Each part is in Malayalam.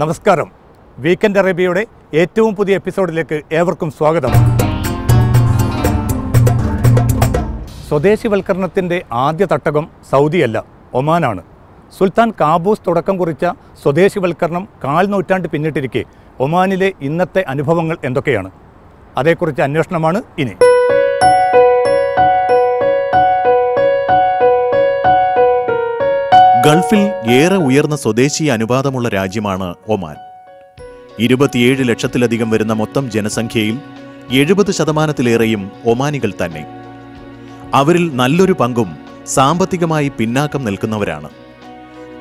നമസ്കാരം. വീക്കെൻഡ് അറേബ്യയുടെ ഏറ്റവും പുതിയ എപ്പിസോഡിലേക്ക് ഏവർക്കും സ്വാഗതം. സ്വദേശിവൽക്കരണത്തിൻ്റെ ആദ്യ തട്ടകം സൗദിയല്ല, ഒമാനാണ്. സുൽത്താൻ കാബൂസ് തുടക്കം കുറിച്ച സ്വദേശിവൽക്കരണം 4 നൂറ്റാണ്ട് പിന്നിട്ടിരിക്കെ ഒമാനിലെ ഇന്നത്തെ അനുഭവങ്ങൾ എന്തൊക്കെയാണ്? അതേക്കുറിച്ച് അന്വേഷണമാണ് ഇനി. ഗൾഫിൽ ഏറെ ഉയർന്ന സ്വദേശീയ അനുപാതമുള്ള രാജ്യമാണ് ഒമാൻ. 27 ലക്ഷത്തിലധികം വരുന്ന മൊത്തം ജനസംഖ്യയിൽ 70% ഒമാനികൾ തന്നെ. അവരിൽ നല്ലൊരു പങ്കും സാമ്പത്തികമായി പിന്നാക്കം നിൽക്കുന്നവരാണ്.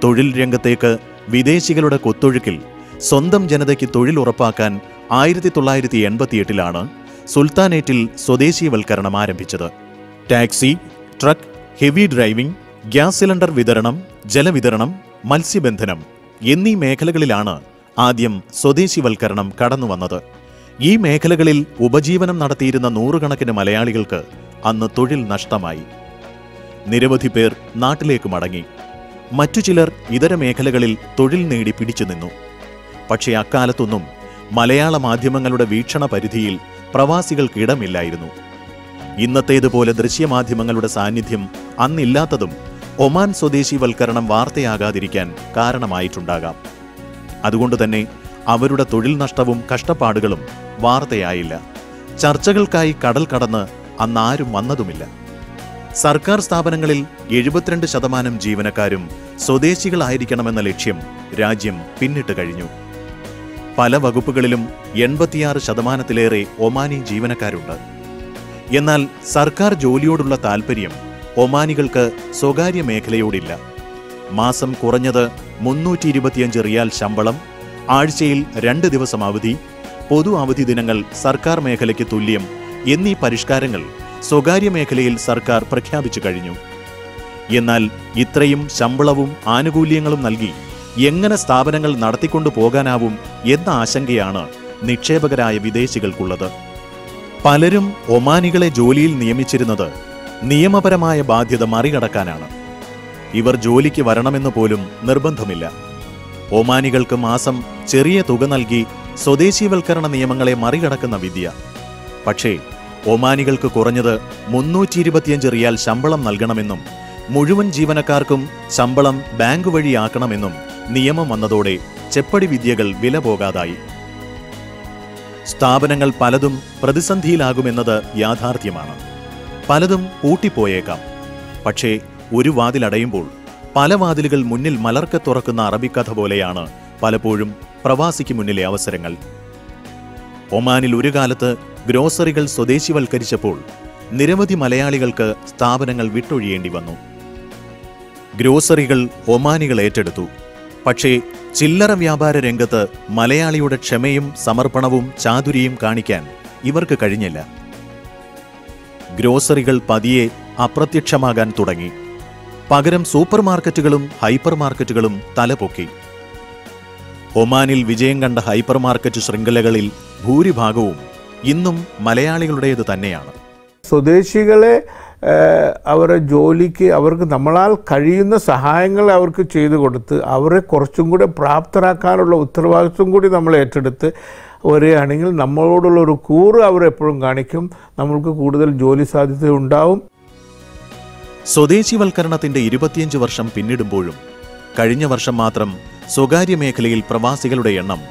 തൊഴിൽ രംഗത്തേക്ക് വിദേശികളുടെ കൊത്തൊഴുക്കിൽ സ്വന്തം ജനതയ്ക്ക് തൊഴിൽ ഉറപ്പാക്കാൻ 1988 സുൽത്താനേറ്റിൽ സ്വദേശീവൽക്കരണം ആരംഭിച്ചത്. Taxi, truck, heavy driving, gas cylinder വിതരണം, ജലവിതരണം, മത്സ്യബന്ധനം എന്നീ മേഖലകളിലാണ് ആദ്യം സ്വദേശിവൽക്കരണം കടന്നുവന്നത്. ഈ മേഖലകളിൽ ഉപജീവനം നടത്തിയിരുന്ന നൂറുകണക്കിന് മലയാളികൾക്ക് അന്ന് തൊഴിൽ നഷ്ടമായി. നിരവധി പേർ നാട്ടിലേക്ക് മടങ്ങി. മറ്റു ചിലർ ഇതര മേഖലകളിൽ തൊഴിൽ നേടി പിടിച്ചു നിന്നു. പക്ഷേ അക്കാലത്തൊന്നും മലയാള മാധ്യമങ്ങളുടെ വീക്ഷണ പരിധിയിൽ പ്രവാസികൾക്കിടമില്ലായിരുന്നു. ഇന്നത്തേതുപോലെ ദൃശ്യമാധ്യമങ്ങളുടെ സാന്നിധ്യം അന്നില്ലാത്തതും ഒമാൻ സ്വദേശിവൽക്കരണം വാർത്തയാകാതിരിക്കാൻ കാരണമായിട്ടുണ്ടാകാം. അതുകൊണ്ടുതന്നെ അവരുടെ തൊഴിൽ നഷ്ടവും കഷ്ടപ്പാടുകളും വാർത്തയായില്ല. ചർച്ചകൾക്കായി കടൽ കടന്ന് അന്നാരും വന്നതുമില്ല. സർക്കാർ സ്ഥാപനങ്ങളിൽ 72% ജീവനക്കാരും സ്വദേശികളായിരിക്കണമെന്ന ലക്ഷ്യം രാജ്യം പിന്നിട്ട് കഴിഞ്ഞു. പല വകുപ്പുകളിലും 86%-ലേറെ ഒമാനി ജീവനക്കാരുണ്ട്. എന്നാൽ സർക്കാർ ജോലിയോടുള്ള താൽപ്പര്യം ഒമാനികൾക്ക് സ്വകാര്യ മേഖലയോടില്ല. മാസം കുറഞ്ഞത് 325 റിയാൽ ശമ്പളം, ആഴ്ചയിൽ 2 ദിവസം അവധി, പൊതു അവധി ദിനങ്ങൾ സർക്കാർ മേഖലയ്ക്ക് തുല്യം എന്നീ പരിഷ്കാരങ്ങൾ സ്വകാര്യ മേഖലയിൽ സർക്കാർ പ്രഖ്യാപിച്ചു കഴിഞ്ഞു. എന്നാൽ ഇത്രയും ശമ്പളവും ആനുകൂല്യങ്ങളും നൽകി എങ്ങനെ സ്ഥാപനങ്ങൾ നടത്തിക്കൊണ്ടു പോകാനാവും എന്ന ആശങ്കയാണ് നിക്ഷേപകരായ വിദേശികൾക്കുള്ളത്. പലരും ഒമാനികളെ ജോലിയിൽ നിയമിച്ചിരുന്നത് നിയമപരമായ ബാധ്യത മറികടക്കാനാണ്. ഇവർ ജോലിക്ക് വരണമെന്ന് പോലും നിർബന്ധമില്ല. ഒമാനികൾക്ക് മാസം ചെറിയ തുക നൽകി സ്വദേശീവൽക്കരണ നിയമങ്ങളെ മറികടക്കുന്ന വിദ്യ. പക്ഷേ ഒമാനികൾക്ക് കുറഞ്ഞത് 325 റിയാൽ ശമ്പളം നൽകണമെന്നും മുഴുവൻ ജീവനക്കാർക്കും ശമ്പളം ബാങ്ക് വഴിയാക്കണമെന്നും നിയമം വന്നതോടെ ചെപ്പടി വിദ്യകൾ വില പോകാതായി. സ്ഥാപനങ്ങൾ പലതും പ്രതിസന്ധിയിലാകുമെന്നത് യാഥാർത്ഥ്യമാണ്. പലതും പൂട്ടിപ്പോയേക്കാം. പക്ഷേ ഒരു വാതിലടയുമ്പോൾ പല വാതിലുകൾ മുന്നിൽ മലർക്കെ തുറക്കുന്ന അറബിക്കഥ പോലെയാണ് പലപ്പോഴും പ്രവാസിക്ക് മുന്നിലെ അവസരങ്ങൾ. ഒമാനിൽ ഒരു കാലത്ത് ഗ്രോസറികൾ സ്വദേശിവൽക്കരിച്ചപ്പോൾ നിരവധി മലയാളികൾക്ക് സ്ഥാപനങ്ങൾ വിട്ടൊഴിയേണ്ടി വന്നു. ഗ്രോസറികൾ ഒമാനികൾ ഏറ്റെടുത്തു. പക്ഷേ ചില്ലറ വ്യാപാര രംഗത്ത് മലയാളിയുടെ ക്ഷമയും സമർപ്പണവും ചാതുരിയും കാണിക്കാൻ ഇവർക്ക് കഴിഞ്ഞില്ല. ഗ്രോസറികൾ പതിയെ അപ്രത്യക്ഷമാകാൻ തുടങ്ങി. പകരം സൂപ്പർ മാർക്കറ്റുകളും ഹൈപ്പർ മാർക്കറ്റുകളും തലപൊക്കി. ഒമാനിൽ വിജയം കണ്ട ഹൈപ്പർ മാർക്കറ്റ് ശൃംഖലകളിൽ ഭൂരിഭാഗവും ഇന്നും മലയാളികളുടേത് തന്നെയാണ്. സ്വദേശികളെ അവരെ ജോലിക്ക് അവർക്ക് നമ്മളാൽ കഴിയുന്ന സഹായങ്ങൾ അവർക്ക് ചെയ്തു കൊടുത്ത് അവരെ കുറച്ചും കൂടെ പ്രാപ്തരാക്കാനുള്ള ഉത്തരവാദിത്വം കൂടി നമ്മൾ ഏറ്റെടുത്ത് വരികയാണെങ്കിൽ നമ്മളോടുള്ള ഒരു കൂറ് അവരെപ്പോഴും കാണിക്കും. നമ്മൾക്ക് കൂടുതൽ ജോലി സാധ്യത ഉണ്ടാവും. സ്വദേശിവൽക്കരണത്തിന്റെ 25 വർഷം പിന്നിടുമ്പോഴും കഴിഞ്ഞ വർഷം മാത്രം സ്വകാര്യ മേഖലയിൽ പ്രവാസികളുടെ എണ്ണം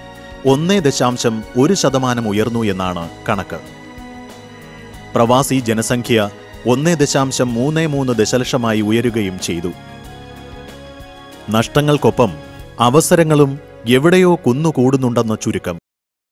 1.1% ഉയർന്നു എന്നാണ് കണക്ക്. പ്രവാസി ജനസംഖ്യ 1.33 ദശലക്ഷമായി ഉയരുകയും ചെയ്തു. നഷ്ടങ്ങൾക്കൊപ്പം അവസരങ്ങളും എവിടെയോ കുന്നുകൂടുന്നുണ്ടെന്ന ചുരുക്കം.